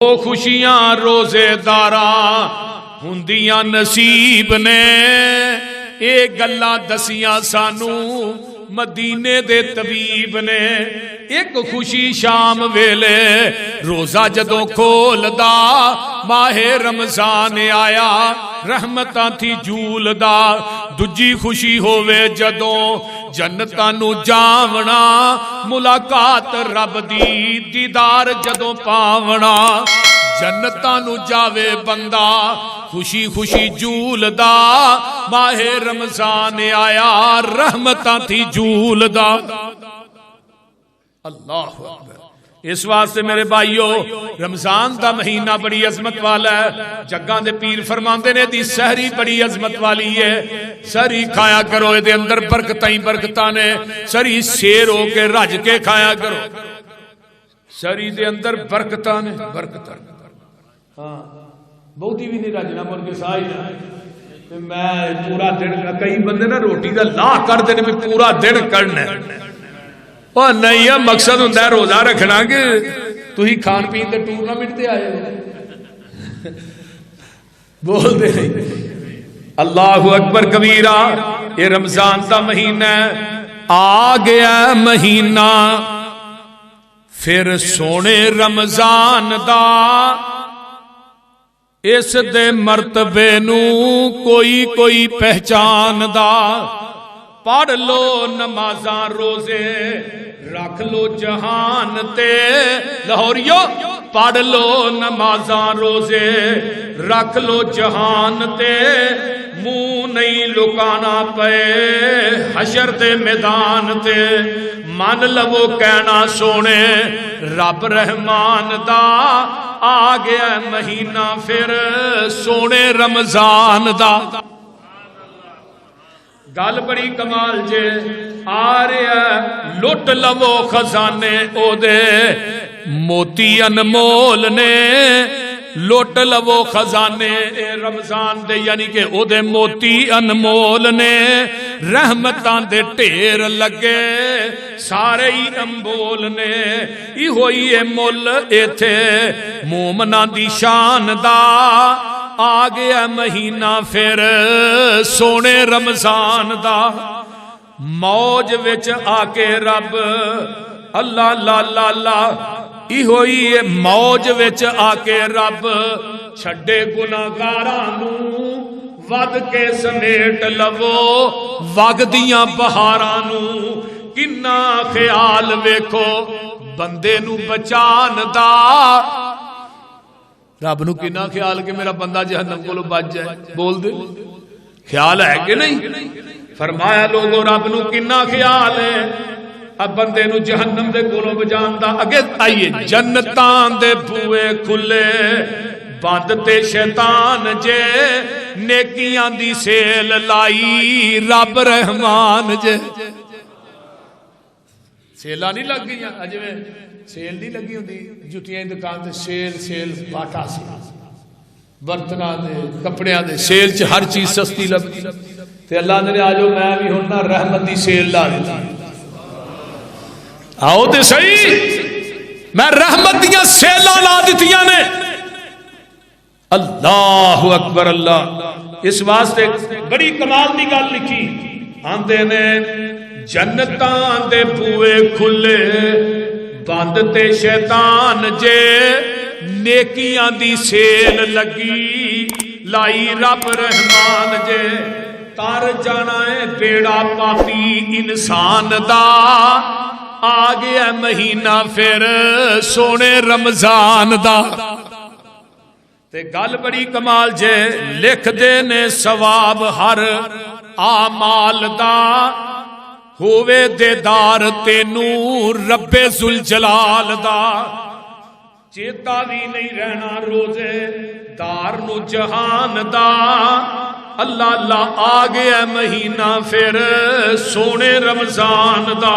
ओ खुशियां रोजेदारा हुंदियां नसीब ने, ये गल्लां दसियां सानू मदीने दे तबीब ने। एक खुशी शाम वेले रोजा जदों खोलदा, माहे रमजान आया रहमतां थी झूलदा। दूजी खुशी होवे जदों जन्नतां नू जावना, मुलाकात रब दी दीदार जदों पावना। जन्नतां नू जावे बंदा खुशी खुशी झूलदा, माहे रमजान आया रहमतां थी झूलदा। अल्लाह अकबर। इस वास्ते मेरे भाईओ रमजान का महीना बड़ी अजमत वाला है। जग्गां दे पीर फरमांदे ने दी सहरी बड़ी अजमत वाली है। सहरी खाया करो, इहदे अंदर बरकतां ही बरकतां ने। सहरी शेर हो के रज के खाया करो, सहरी दे अंदर बरकतां ने बरकतां। हाँ बहुती भी नहीं रजना मुड़ के साह ही ना मैं पूरा दिन। कई बंदे ना रोटी का लाह करते हैं पूरा दिन करना और नहीं है। मकसद होंगे रोजा रखना कि तुम खान पीन के टूरनामेंट से आए हो। बोलते अल्लाह अकबर कबीरा। ये रमजान का महीना आ गया महीना, फिर सोने रमजान दा इस दे मरतबे नू कोई कोई पहचानदा। पढ़ लो नमाजा रोजे रख लो जहान ते, लाहौरियो पढ़ लो नमाजा रोजे रख लो जहान ते। मुंह नहीं लुकाना पे हशर दे मैदान ते। मन लवो कहना सोने रब रहमान दा, आ गया महीना फिर सोने रमजान दा। गल बड़ी कमाल जे आ रहा लुट लवो खजाने ओदे मोती अनमोल ने। लुट लवो खजाने रमजान दे यानी कि ओदे मोती अनमोल ने। रहमतां दे ढेर लगे सारे ही अंबोल ने। इहो ही ए मुल इथे मोमना दी शान दा, आ गया महीना फिर सोने रमजान दा। मौज विच आके रब अल्लाह ला ला ला। इहो ही मौज विच आके रब छड्डे गुनाहगारां नू, वध के समेट लवो वगदियां बहारां नू। किन्ना ख्याल वेखो बंदे नू बचान दा। रब नू किन्ना ख्याल कि मेरा बंदा जहन्नम कोलों बच जाए। बोल दे ख्याल है कि नहीं? फरमाया लोगों रब नू किन्ना ख्याल है अब बंदे नू जहन्नम दे कोलों बचान दा। अगे आइए जन्नतां दे बूए खुले बंद ते शैतान जे, नेकियां दी सेल लाई रब रहमान जे। सेला नहीं लग गई अजे सेल नहीं लगी होंगी जुतियां की दुकान से सेल सेल बाटा से बर्तना दे कपड़िया दे सेल च हर चीज सस्ती लगती। ते अल्लाह ने आ जाओ मैं भी हुण ना रहमत दी सेल ला दी। आओ ते सही मैं रहमत दियां सेलां ला दित्तियां ने। अल्लाह अकबर अल्लाह। इस वास्ते बड़ी कमाल की गल लिखी आंदे ने जन्नतां दे बूए खुले बंद ते शैतान जे, नेकियां दी सेल लगी लाई रब रहमान जे। तर जाना है बेड़ा पापी इंसान दा, आ गया महीना फिर सोने रमजान दा। ते गल बड़ी कमाल जे लिख दे ने सवाब हर आमाल दा। होवे देदार तेनू रब्बे जुल जलाल दा। चेता भी नहीं रहना रोजे दार नू जहान दा। अल्लाह अल्लाह आ गया महीना फिर सोने रमजान दा।